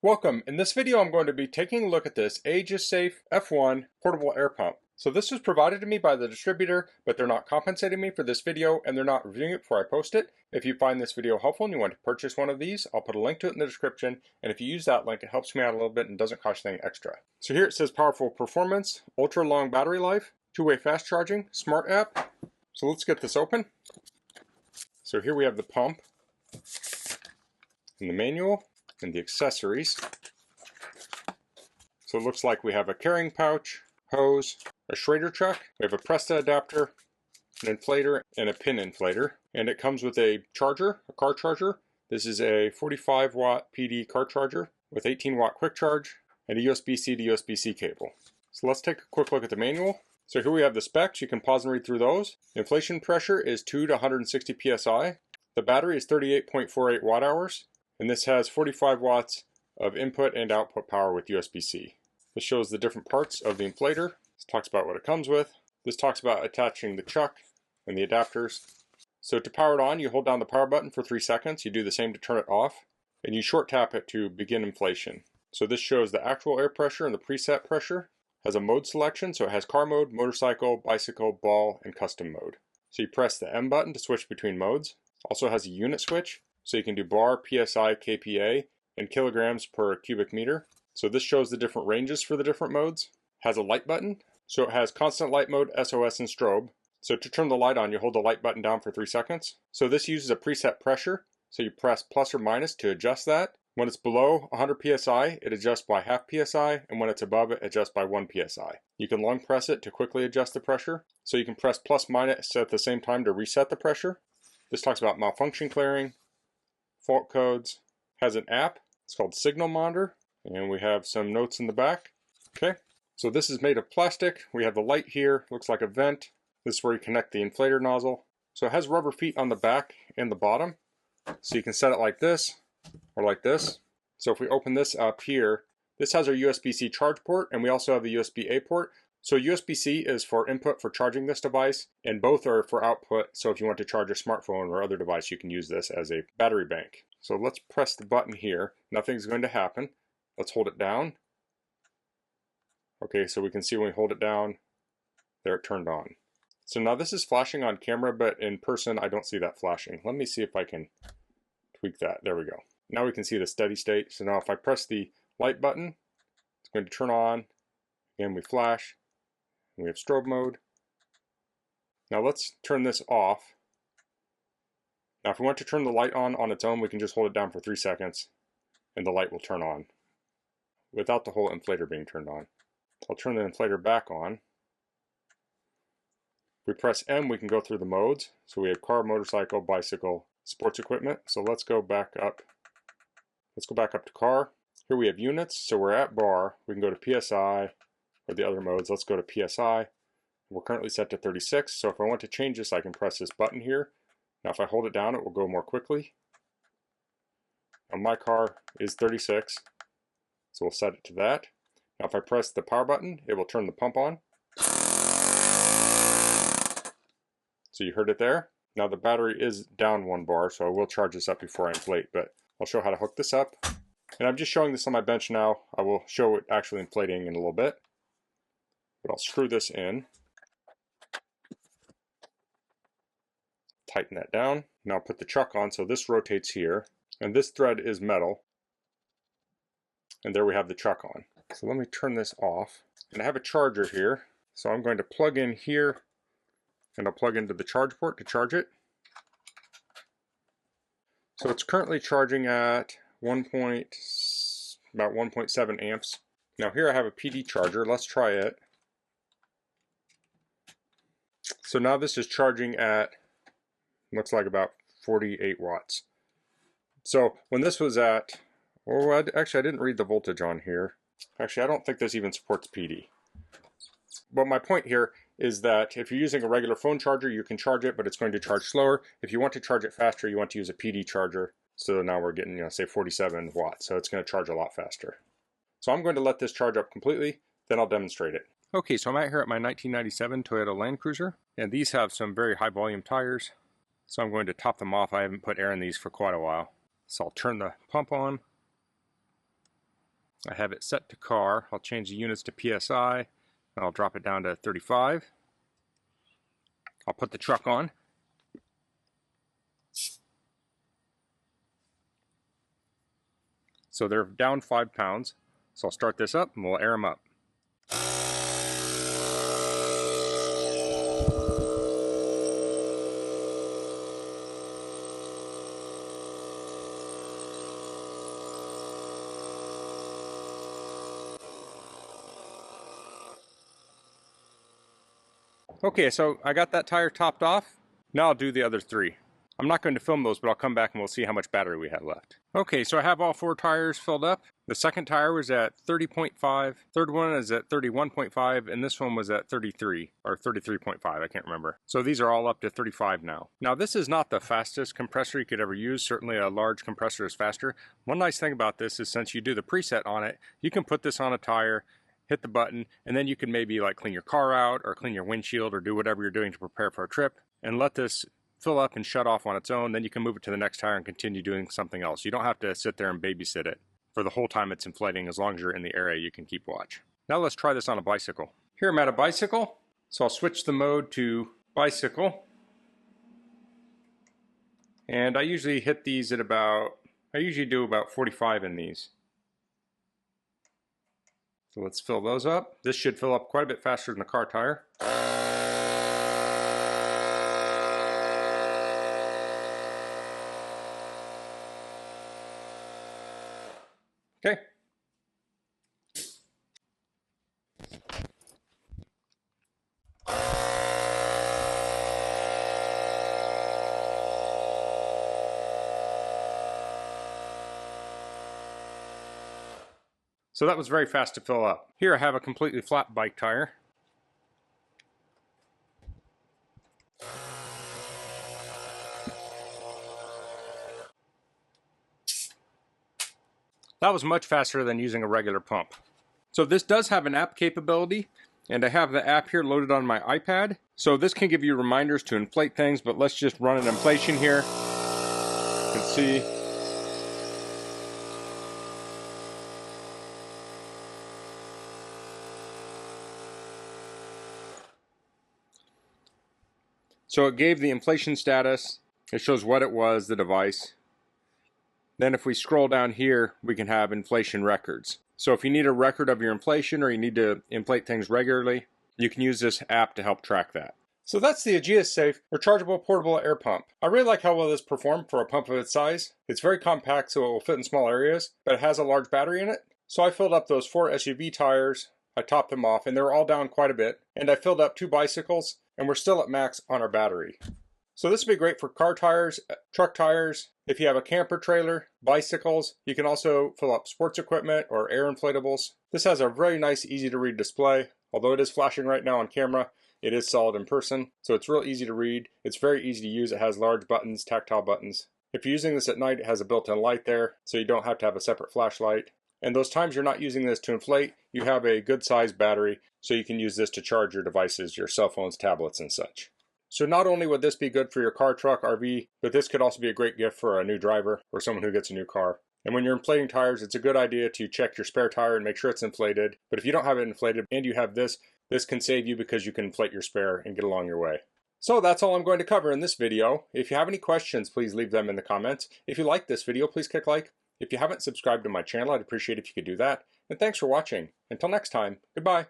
Welcome. In this video I'm going to be taking a look at this AEGISSAFE F1 portable air pump. So this was provided to me by the distributor, but they're not compensating me for this video and they're not reviewing it before I post it. If you find this video helpful and you want to purchase one of these, I'll put a link to it in the description, and if you use that link it helps me out a little bit and doesn't cost anything extra. So here it says powerful performance, ultra long battery life, two-way fast charging, smart app. So let's get this open. So here we have the pump and the manual and the accessories. So it looks like we have a carrying pouch, hose, a Schrader chuck, we have a Presta adapter, an inflator, and a pin inflator. And it comes with a charger, a car charger. This is a 45 watt PD car charger with 18 watt quick charge and a USB-C to USB-C cable. So let's take a quick look at the manual. So here we have the specs. You can pause and read through those. Inflation pressure is 2 to 160 psi. The battery is 38.48 watt hours. And this has 45 watts of input and output power with USB-C. This shows the different parts of the inflator. This talks about what it comes with. This talks about attaching the chuck and the adapters. So to power it on, you hold down the power button for 3 seconds. You do the same to turn it off. And you short tap it to begin inflation. So this shows the actual air pressure and the preset pressure. Has a mode selection, so it has car mode, motorcycle, bicycle, ball, and custom mode. So you press the M button to switch between modes. Also has a unit switch. So you can do bar, PSI, kPa, and kilograms per cubic meter. So this shows the different ranges for the different modes. Has a light button. So it has constant light mode, SOS, and strobe. So to turn the light on, you hold the light button down for 3 seconds. So this uses a preset pressure. So you press plus or minus to adjust that. When it's below 100 psi, it adjusts by half psi, and when it's above it, adjusts by 1 psi. You can long press it to quickly adjust the pressure. So you can press plus minus at the same time to reset the pressure. This talks about malfunction clearing, fault codes, has an app. It's called Signal Monitor, and we have some notes in the back. Okay, so this is made of plastic. We have the light here, looks like a vent. This is where you connect the inflator nozzle. So it has rubber feet on the back and the bottom. So you can set it like this or like this. So if we open this up here, this has our USB-C charge port, and we also have the USB-A port. So USB-C is for input for charging this device, and both are for output. So if you want to charge a smartphone or other device, you can use this as a battery bank. So let's press the button here. Nothing's going to happen. Let's hold it down. Okay, so we can see when we hold it down, there it turned on. So now this is flashing on camera, but in person I don't see that flashing. Let me see if I can tweak that. There we go. Now we can see the steady state. So now if I press the light button, it's going to turn on. Again, we flash. We have strobe mode. Now let's turn this off. Now if we want to turn the light on its own, we can just hold it down for 3 seconds and the light will turn on without the whole inflator being turned on. I'll turn the inflator back on. If we press M, we can go through the modes. So we have car, motorcycle, bicycle, sports equipment. So let's go back up. Let's go back up to car. Here we have units. So we're at bar. We can go to PSI or the other modes. Let's go to PSI. We're currently set to 36. So if I want to change this, I can press this button here. Now if I hold it down, it will go more quickly. Now my car is 36, so we'll set it to that. Now if I press the power button, it will turn the pump on. So you heard it there. Now the battery is down 1 bar, so I will charge this up before I inflate, but I'll show how to hook this up. And I'm just showing this on my bench now. I will show it actually inflating in a little bit. But I'll screw this in. Tighten that down. Now put the chuck on, so this rotates here. And this thread is metal. And there we have the chuck on. So let me turn this off. And I have a charger here. So I'm going to plug in here. And I'll plug into the charge port to charge it. So it's currently charging at about 1.7 amps. Now here I have a PD charger. Let's try it. So now this is charging at, looks like about 48 watts. So when this was at, oh, actually I didn't read the voltage on here. Actually, I don't think this even supports PD. But my point here is that if you're using a regular phone charger, you can charge it, but it's going to charge slower. If you want to charge it faster, you want to use a PD charger. So now we're getting, say 47 watts. So it's going to charge a lot faster. So I'm going to let this charge up completely, then I'll demonstrate it. Okay, so I'm out here at my 1997 Toyota Land Cruiser, and these have some very high volume tires. So I'm going to top them off. I haven't put air in these for quite a while. So I'll turn the pump on. I have it set to car. I'll change the units to PSI, and I'll drop it down to 35. I'll put the truck on. So they're down 5 pounds. So I'll start this up and we'll air them up. Okay, so I got that tire topped off. Now I'll do the other 3. I'm not going to film those, but I'll come back and we'll see how much battery we have left. Okay, so I have all 4 tires filled up. The second tire was at 30.5, third one is at 31.5, and this one was at 33, or 33.5, I can't remember. So these are all up to 35 now. Now this is not the fastest compressor you could ever use. Certainly a large compressor is faster. One nice thing about this is since you do the preset on it, you can put this on a tire, hit the button, and then you can maybe like clean your car out or clean your windshield or do whatever you're doing to prepare for a trip and let this fill up and shut off on its own. Then you can move it to the next tire and continue doing something else. You don't have to sit there and babysit it for the whole time it's inflating. As long as you're in the area, you can keep watch. Now let's try this on a bicycle. Here I'm at a bicycle, so I'll switch the mode to bicycle. And I usually hit these at I usually do about 45 in these. So let's fill those up. This should fill up quite a bit faster than the car tire. Okay. So that was very fast to fill up. Here I have a completely flat bike tire. That was much faster than using a regular pump. So this does have an app capability, and I have the app here loaded on my iPad. So this can give you reminders to inflate things, but let's just run an inflation here. You can see. So it gave the inflation status. It shows what it was, the device. Then if we scroll down here, we can have inflation records. So if you need a record of your inflation or you need to inflate things regularly, you can use this app to help track that. So that's the AEGISSAFE rechargeable portable air pump. I really like how well this performed for a pump of its size. It's very compact so it will fit in small areas, but it has a large battery in it. So I filled up those 4 SUV tires, I topped them off, and they were all down quite a bit. And I filled up 2 bicycles, and we're still at max on our battery. So this would be great for car tires, truck tires. If you have a camper trailer, bicycles, you can also fill up sports equipment or air inflatables. This has a very nice, easy to read display. Although it is flashing right now on camera, it is solid in person. So it's real easy to read. It's very easy to use. It has large buttons, tactile buttons. If you're using this at night, it has a built-in light there, so you don't have to have a separate flashlight. And those times you're not using this to inflate, you have a good sized battery, so you can use this to charge your devices, your cell phones, tablets, and such. So not only would this be good for your car, truck, RV, but this could also be a great gift for a new driver or someone who gets a new car. And when you're inflating tires, it's a good idea to check your spare tire and make sure it's inflated. But if you don't have it inflated and you have this can save you because you can inflate your spare and get along your way. So that's all I'm going to cover in this video. If you have any questions, please leave them in the comments. If you like this video, please click like. If you haven't subscribed to my channel, I'd appreciate if you could do that. And thanks for watching. Until next time, goodbye.